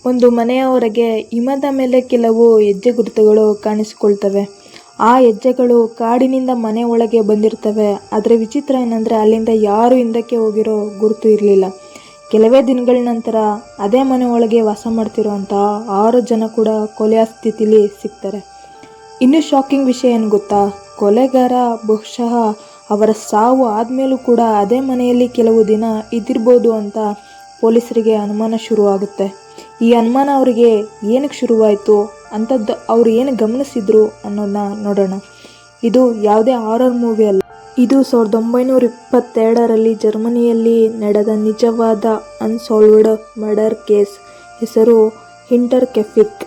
ಒಂದು ಮನೆಯ ಹೊರಗೆ ಹಿಮದ ಮೇಲೆ ಕೆಲವು ಹೆಜ್ಜೆ ಗುರುತುಗಳು ಕಾಣಿಸಿಕೊಳ್ತವೆ. ಆ ಹೆಜ್ಜೆಗಳು ಕಾಡಿನಿಂದ ಮನೆ ಒಳಗೆ ಬಂದಿರ್ತವೆ. ಆದರೆ ವಿಚಿತ್ರ ಏನಂದರೆ ಅಲ್ಲಿಂದ ಯಾರು ಹಿಂದಕ್ಕೆ ಹೋಗಿರೋ ಗುರುತು ಇರಲಿಲ್ಲ. ಕೆಲವೇ ದಿನಗಳ ನಂತರ ಅದೇ ಮನೆ ಒಳಗೆ ವಾಸ ಮಾಡ್ತಿರೋಂತಹ 6 ಜನ ಕೂಡ ಕೊಲೆಯ ಸ್ಥಿತಿಲಿ ಸಿಗ್ತಾರೆ. ಇನ್ನೂ ಶಾಕಿಂಗ್ ವಿಷಯ ಏನು ಗೊತ್ತಾ? ಕೊಲೆಗಾರ ಬಹುಶಃ ಅವರ ಸಾವು ಆದಮೇಲೂ ಕೂಡ ಅದೇ ಮನೆಯಲ್ಲಿ ಕೆಲವು ದಿನ ಇದ್ದಿರ್ಬೋದು ಅಂತ ಪೊಲೀಸರಿಗೆ ಅನುಮಾನ ಶುರುವಾಗುತ್ತೆ. ಈ ಅನುಮಾನ ಅವರಿಗೆ ಏನಕ್ಕೆ ಶುರುವಾಯಿತು, ಅಂಥದ್ದು ಅವರು ಏನು ಗಮನಿಸಿದ್ರು ಅನ್ನೋದನ್ನ ನೋಡೋಣ. ಇದು ಯಾವುದೇ ಹಾರರ್ ಮೂವಿ ಅಲ್ಲ. ಇದು 1922ರಲ್ಲಿ ಜರ್ಮನಿಯಲ್ಲಿ ನಡೆದ ನಿಜವಾದ ಅನ್ಸಾಲ್ವ್ಡ್ ಮರ್ಡರ್ ಕೇಸ್. ಹೆಸರು ಹಿಂಟರ್ಕೆಫಿಕ್.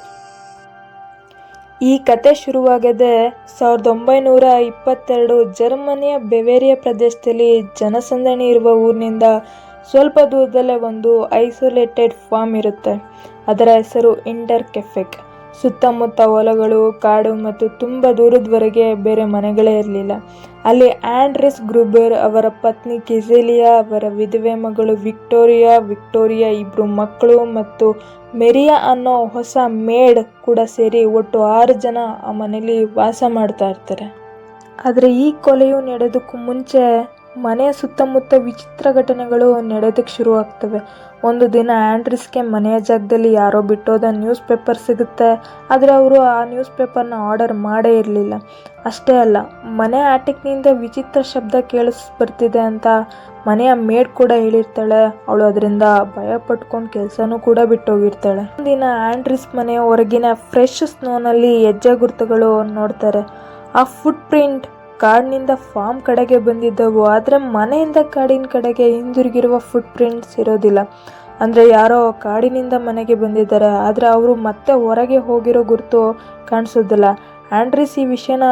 ಈ ಕತೆ ಶುರುವಾಗದೆ 1922 ಜರ್ಮನಿಯ ಬೆವೇರಿಯಾ ಪ್ರದೇಶದಲ್ಲಿ ಜನಸಂದಣಿ ಇರುವ ಊರಿನಿಂದ ಸ್ವಲ್ಪ ದೂರದಲ್ಲೇ ಒಂದು ಐಸೋಲೇಟೆಡ್ ಫಾರ್ಮ್ ಇರುತ್ತೆ. ಅದರ ಹೆಸರು ಹಿಂಟರ್ಕೆಫಿಕ್. ಸುತ್ತಮುತ್ತ ಹೊಲಗಳು, ಕಾಡು ಮತ್ತು ತುಂಬ ದೂರದವರೆಗೆ ಬೇರೆ ಮನೆಗಳೇ ಇರಲಿಲ್ಲ. ಅಲ್ಲಿ ಆಂಡ್ರೆಸ್ ಗ್ರೂಬರ್, ಅವರ ಪತ್ನಿ ಕೆಜೆಲಿಯಾ, ಅವರ ವಿಧವೆ ಮಗಳು ವಿಕ್ಟೋರಿಯಾ, 2 ಮಕ್ಕಳು ಮತ್ತು ಮೆರಿಯಾ ಅನ್ನೋ ಹೊಸ ಮೇಡ್ ಕೂಡ ಸೇರಿ ಒಟ್ಟು 6 ಜನ ಆ ಮನೆಯಲ್ಲಿ ವಾಸ ಮಾಡ್ತಾ ಇರ್ತಾರೆ. ಆದರೆ ಈ ಕೊಲೆಯು ನಡೆಯೋದಕ್ಕೂ ಮುಂಚೆ ಮನೆಯ ಸುತ್ತಮುತ್ತ ವಿಚಿತ್ರ ಘಟನೆಗಳು ನಡೆಯೋದಕ್ಕೆ ಶುರುವಾಗ್ತವೆ. ಒಂದು ದಿನ ಆಂಡ್ರಿಸ್ಗೆ ಮನೆಯ ಜಾಗದಲ್ಲಿ ಯಾರೋ ಬಿಟ್ಟೋದ ನ್ಯೂಸ್ ಪೇಪರ್ ಸಿಗುತ್ತೆ. ಆದರೆ ಅವರು ಆ ನ್ಯೂಸ್ ಪೇಪರ್ನ ಆರ್ಡರ್ ಮಾಡೇ ಇರಲಿಲ್ಲ. ಅಷ್ಟೇ ಅಲ್ಲ, ಮನೆ ಆಟಿಕ್ನಿಂದ ವಿಚಿತ್ರ ಶಬ್ದ ಬರ್ತಿದೆ ಅಂತ ಮನೆಯ ಮೇಡ್ ಕೂಡ ಹೇಳಿರ್ತಾಳೆ. ಅವಳು ಅದರಿಂದ ಭಯ ಪಟ್ಕೊಂಡು ಕೆಲಸನೂ ಕೂಡ ಬಿಟ್ಟೋಗಿರ್ತಾಳೆ. ಒಂದಿನ ಆಂಡ್ರಿಸ್ ಮನೆಯ ಹೊರಗಿನ ಫ್ರೆಶ್ ಸ್ನೋನಲ್ಲಿ ಹೆಜ್ಜೆ ಗುರುತುಗಳು ನೋಡ್ತಾರೆ. ಆ ಫುಟ್ ಪ್ರಿಂಟ್ ಕಾಡಿನಿಂದ ಫಾರ್ಮ್ ಕಡೆಗೆ ಬಂದಿದ್ದವು. ಆದರೆ ಮನೆಯಿಂದ ಕಾಡಿನ ಕಡೆಗೆ ಹಿಂದಿರುಗಿರುವ ಫುಟ್ ಪ್ರಿಂಟ್ಸ್ ಇರೋದಿಲ್ಲ. ಅಂದರೆ ಯಾರೋ ಕಾಡಿನಿಂದ ಮನೆಗೆ ಬಂದಿದ್ದಾರೆ, ಆದರೆ ಅವರು ಮತ್ತೆ ಹೊರಗೆ ಹೋಗಿರೋ ಗುರುತು ಕಾಣಿಸೋದಿಲ್ಲ. ಆಂಡ್ರಿಸ್ ಈ ವಿಷಯನ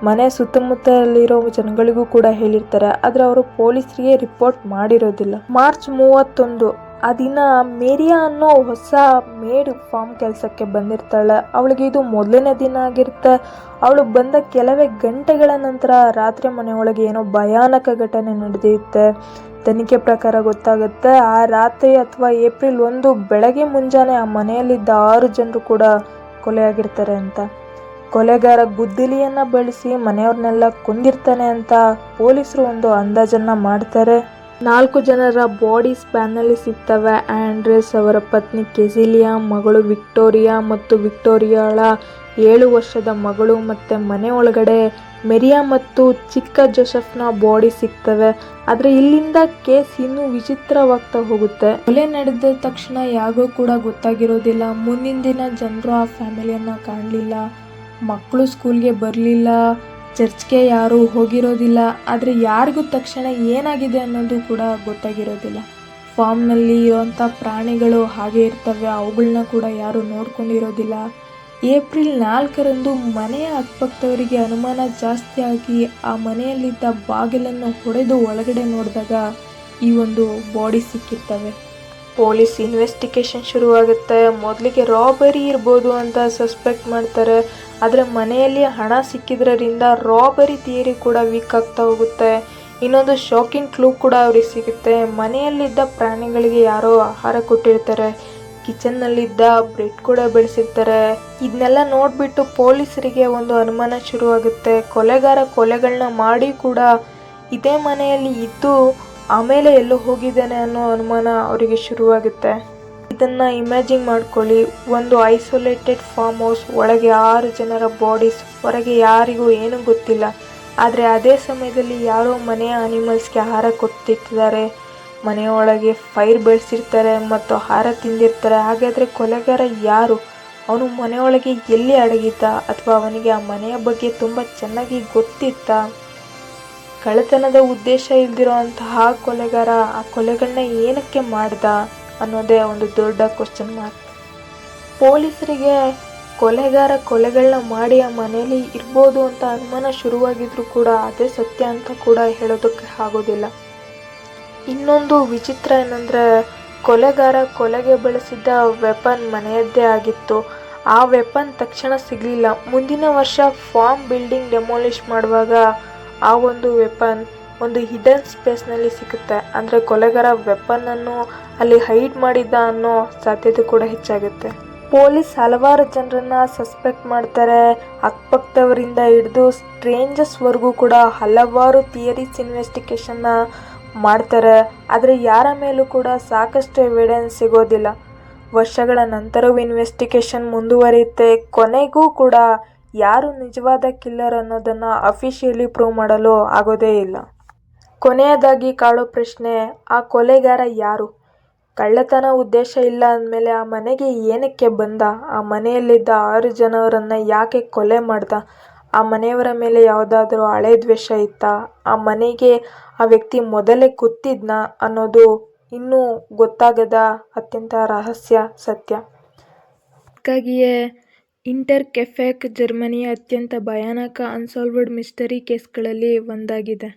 ಮನೆ ಸುತ್ತಮುತ್ತಲಿರೋ ಜನಗಳಿಗೂ ಕೂಡ ಹೇಳಿರ್ತಾರೆ. ಆದರೆ ಅವರು ಪೊಲೀಸರಿಗೆ ರಿಪೋರ್ಟ್ ಮಾಡಿರೋದಿಲ್ಲ. ಮಾರ್ಚ್ 31 ಆ ದಿನ ಮೇರಿಯಾ ಅನ್ನೋ ಹೊಸ ಮೇಡ್ ಫಾರ್ಮ್ ಕೆಲಸಕ್ಕೆ ಬಂದಿರ್ತಾಳೆ. ಅವಳಿಗೆ ಇದು ಮೊದಲನೇ ದಿನ ಆಗಿರುತ್ತೆ. ಅವಳು ಬಂದ ಕೆಲವೇ ಗಂಟೆಗಳ ನಂತರ ರಾತ್ರಿ ಮನೆಯೊಳಗೆ ಏನೋ ಭಯಾನಕ ಘಟನೆ ನಡೆದಿರುತ್ತೆ. ತನಿಖೆ ಪ್ರಕಾರ ಗೊತ್ತಾಗುತ್ತೆ, ಆ ರಾತ್ರಿ ಅಥವಾ ಏಪ್ರಿಲ್ 1 ಬೆಳಗ್ಗೆ ಮುಂಜಾನೆ ಆ ಮನೆಯಲ್ಲಿದ್ದ 6 ಜನರು ಕೂಡ ಕೊಲೆಯಾಗಿರ್ತಾರೆ ಅಂತ. ಕೊಲೆಗಾರ ಗುದ್ದಲಿಯನ್ನ ಬಳಸಿ ಮನೆಯವ್ರನ್ನೆಲ್ಲ ಕೊಂದಿರ್ತಾನೆ ಅಂತ ಪೊಲೀಸರು ಒಂದು ಅಂದಾಜನ್ನ ಮಾಡ್ತಾರೆ. 4 ಜನರ ಬಾಡೀಸ್ ಬ್ಯಾನ್ನಲ್ಲಿ ಸಿಗ್ತವೆ. ಆಂಡ್ರೆಸ್, ಅವರ ಪತ್ನಿ ಕೆಜಿಲಿಯಾ, ಮಗಳು ವಿಕ್ಟೋರಿಯಾ ಮತ್ತು ವಿಕ್ಟೋರಿಯಾಳ 7 ವರ್ಷದ ಮಗಳು, ಮತ್ತೆ ಮನೆ ಒಳಗಡೆ ಮೆರಿಯಾ ಮತ್ತು ಚಿಕ್ಕ ಜೋಸೆಫ್ನ ಬಾಡಿ ಸಿಗ್ತವೆ. ಆದರೆ ಇಲ್ಲಿಂದ ಕೇಸ್ ಇನ್ನೂ ವಿಚಿತ್ರವಾಗ್ತಾ ಹೋಗುತ್ತೆ. ಕೊಲೆ ನಡೆದ ತಕ್ಷಣ ಯಾರಿಗೂ ಕೂಡ ಗೊತ್ತಾಗಿರೋದಿಲ್ಲ. ಮುಂದಿನ ದಿನ ಜನರು ಆ ಫ್ಯಾಮಿಲಿಯನ್ನ ಕಾಣಲಿಲ್ಲ. ಮಕ್ಕಳು ಸ್ಕೂಲ್ಗೆ ಬರಲಿಲ್ಲ, ಚರ್ಚ್ಗೆ ಯಾರೂ ಹೋಗಿರೋದಿಲ್ಲ. ಆದರೆ ಯಾರಿಗೂ ತಕ್ಷಣ ಏನಾಗಿದೆ ಅನ್ನೋದು ಕೂಡ ಗೊತ್ತಾಗಿರೋದಿಲ್ಲ. ಫಾರ್ಮ್ನಲ್ಲಿ ಇರೋಂಥ ಪ್ರಾಣಿಗಳು ಹಾಗೆ ಇರ್ತವೆ, ಅವುಗಳನ್ನ ಕೂಡ ಯಾರೂ ನೋಡ್ಕೊಂಡಿರೋದಿಲ್ಲ. ಏಪ್ರಿಲ್ 4ರಂದು ಮನೆಯ ಅಕ್ಕಪಕ್ಕದವರಿಗೆ ಅನುಮಾನ ಜಾಸ್ತಿ ಆಗಿ ಆ ಮನೆಯಲ್ಲಿದ್ದ ಬಾಗಿಲನ್ನು ಹೊಡೆದು ಒಳಗಡೆ ನೋಡಿದಾಗ ಈ ಒಂದು ಬಾಡಿ ಸಿಕ್ಕಿರ್ತವೆ. ಪೊಲೀಸ್ ಇನ್ವೆಸ್ಟಿಗೇಷನ್ ಶುರುವಾಗುತ್ತೆ. ಮೊದಲಿಗೆ ರಾಬರಿ ಇರ್ಬೋದು ಅಂತ ಸಸ್ಪೆಕ್ಟ್ ಮಾಡ್ತಾರೆ. ಆದರೆ ಮನೆಯಲ್ಲಿ ಹಣ ಸಿಕ್ಕಿದ್ರಿಂದ ರಾಬರಿ ಥಿಯರಿ ಕೂಡ ವೀಕ್ ಆಗ್ತಾ ಹೋಗುತ್ತೆ. ಇನ್ನೊಂದು ಶಾಕಿಂಗ್ ಕ್ಲೂ ಕೂಡ ಅವ್ರಿಗೆ ಸಿಗುತ್ತೆ. ಮನೆಯಲ್ಲಿದ್ದ ಪ್ರಾಣಿಗಳಿಗೆ ಯಾರೋ ಆಹಾರ ಕೊಟ್ಟಿರ್ತಾರೆ. ಕಿಚನ್ನಲ್ಲಿದ್ದ ಬ್ರೆಡ್ ಕೂಡ ಬೆಳೆಸಿರ್ತಾರೆ. ಇದನ್ನೆಲ್ಲ ನೋಡಿಬಿಟ್ಟು ಪೊಲೀಸರಿಗೆ ಒಂದು ಅನುಮಾನ ಶುರುವಾಗುತ್ತೆ. ಕೊಲೆಗಾರ ಕೊಲೆಗಳನ್ನ ಮಾಡಿ ಕೂಡ ಇದೇ ಮನೆಯಲ್ಲಿ ಇದ್ದು ಆಮೇಲೆ ಎಲ್ಲೋ ಹೋಗಿದ್ದಾನೆ ಅನ್ನೋ ಅನುಮಾನ ಅವರಿಗೆ ಶುರುವಾಗುತ್ತೆ. ಇದನ್ನ ಇಮ್ಯಾಜಿನ್ ಮಾಡ್ಕೊಳ್ಳಿ, ಒಂದು ಐಸೋಲೇಟೆಡ್ ಫಾರ್ಮ್ ಹೌಸ್, ಒಳಗೆ 6 ಜನರ ಬಾಡೀಸ್, ಹೊರಗೆ ಯಾರಿಗೂ ಏನೂ ಗೊತ್ತಿಲ್ಲ. ಆದರೆ ಅದೇ ಸಮಯದಲ್ಲಿ ಯಾರೋ ಮನೆಯ ಅನಿಮಲ್ಸ್ಗೆ ಆಹಾರ ಕೊಡ್ತಿರ್ತಾರೆ, ಮನೆಯೊಳಗೆ ಫೈರ್ ಬೆಳೆಸಿರ್ತಾರೆ ಮತ್ತು ಆಹಾರ ತಿಂದಿರ್ತಾರೆ. ಹಾಗಾದರೆ ಕೊಲೆಗಾರ ಯಾರು? ಅವನು ಮನೆಯೊಳಗೆ ಎಲ್ಲಿ ಅಡಗಿದ್ದ? ಅಥವಾ ಅವನಿಗೆ ಆ ಮನೆಯ ಬಗ್ಗೆ ತುಂಬ ಚೆನ್ನಾಗಿ ಗೊತ್ತಿತ್ತಾ? ಕಳ್ಳತನದ ಉದ್ದೇಶ ಇಲ್ದಿರೋ ಅಂತಹ ಕೊಲೆಗಾರ ಆ ಕೊಲೆಗಳನ್ನ ಏನಕ್ಕೆ ಮಾಡ್ದ ಅನ್ನೋದೇ ಒಂದು ದೊಡ್ಡ ಕ್ವಶನ್ ಮಾರ್ಕ್. ಪೊಲೀಸರಿಗೆ ಕೊಲೆಗಾರ ಕೊಲೆಗಳನ್ನ ಮಾಡಿ ಆ ಮನೆಯಲ್ಲಿ ಇರ್ಬೋದು ಅಂತ ಅನುಮಾನ ಶುರುವಾಗಿದ್ರು ಕೂಡ ಅದೇ ಸತ್ಯ ಅಂತ ಕೂಡ ಹೇಳೋದಕ್ಕೆ ಆಗೋದಿಲ್ಲ. ಇನ್ನೊಂದು ವಿಚಿತ್ರ ಏನಂದರೆ, ಕೊಲೆಗಾರ ಕೊಲೆಗೆ ಬಳಸಿದ್ದ ವೆಪನ್ ಮನೆಯದ್ದೇ ಆಗಿತ್ತು. ಆ ವೆಪನ್ ತಕ್ಷಣ ಸಿಗಲಿಲ್ಲ. ಮುಂದಿನ ವರ್ಷ ಫಾರ್ಮ್ ಬಿಲ್ಡಿಂಗ್ ಡೆಮೋಲಿಷ್ ಮಾಡುವಾಗ ಆ ಒಂದು ವೆಪನ್ ಒಂದು ಹಿಡನ್ ಸ್ಪೇಸ್ನಲ್ಲಿ ಸಿಗುತ್ತೆ. ಅಂದರೆ ಕೊಲೆಗಾರ ವೆಪನ್ನನ್ನು ಅಲ್ಲಿ ಹೈಡ್ ಮಾಡಿದ್ದ ಅನ್ನೋ ಸಾಧ್ಯತೆ ಕೂಡ ಹೆಚ್ಚಾಗುತ್ತೆ. ಪೊಲೀಸ್ ಹಲವಾರು ಜನರನ್ನ ಸಸ್ಪೆಕ್ಟ್ ಮಾಡ್ತಾರೆ. ಅಕ್ಕಪಕ್ಕದವರಿಂದ ಹಿಡಿದು ಸ್ಟ್ರೇಂಜರ್ಸ್ವರೆಗೂ ಕೂಡ ಹಲವಾರು ಥಿಯರೀಸ್ ಇನ್ವೆಸ್ಟಿಗೇಷನ್ನ ಮಾಡ್ತಾರೆ. ಆದರೆ ಯಾರ ಮೇಲೂ ಕೂಡ ಸಾಕಷ್ಟು ಎವಿಡೆನ್ಸ್ ಸಿಗೋದಿಲ್ಲ. ವರ್ಷಗಳ ನಂತರವೂ ಇನ್ವೆಸ್ಟಿಗೇಷನ್ ಮುಂದುವರಿಯುತ್ತೆ. ಕೊನೆಗೂ ಕೂಡ ಯಾರು ನಿಜವಾದ ಕಿಲ್ಲರ್ ಅನ್ನೋದನ್ನು ಅಫಿಷಿಯಲಿ ಪ್ರೂವ್ ಮಾಡಲು ಆಗೋದೇ ಇಲ್ಲ. ಕೊನೆಯದಾಗಿ ಕಾಡೋ ಪ್ರಶ್ನೆ, ಆ ಕೊಲೆಗಾರ ಯಾರು? ಕಳ್ಳತನ ಉದ್ದೇಶ ಇಲ್ಲ ಅಂದಮೇಲೆ ಆ ಮನೆಗೆ ಏನಕ್ಕೆ ಬಂದ? ಆ ಮನೆಯಲ್ಲಿದ್ದ 6 ಜನರನ್ನು ಯಾಕೆ ಕೊಲೆ ಮಾಡ್ದ? ಆ ಮನೆಯವರ ಮೇಲೆ ಯಾವುದಾದ್ರೂ ಹಳೆ ದ್ವೇಷ ಇತ್ತಾ? ಆ ಮನೆಗೆ ಆ ವ್ಯಕ್ತಿ ಮೊದಲೇ ಗೊತ್ತಿದ್ನಾ ಅನ್ನೋದು ಇನ್ನೂ ಗೊತ್ತಾಗದ ಅತ್ಯಂತ ರಹಸ್ಯ ಸತ್ಯ. ಅದಕ್ಕಾಗಿಯೇ ಇಂಟರ್ಕೆಫೆಕ್ ಜರ್ಮನಿಯ ಅತ್ಯಂತ ಭಯಾನಕ ಅನ್ಸಾಲ್ವ್ಡ್ ಮಿಸ್ಟರಿ ಕೇಸ್ಗಳಲ್ಲಿ ಒಂದಾಗಿದೆ.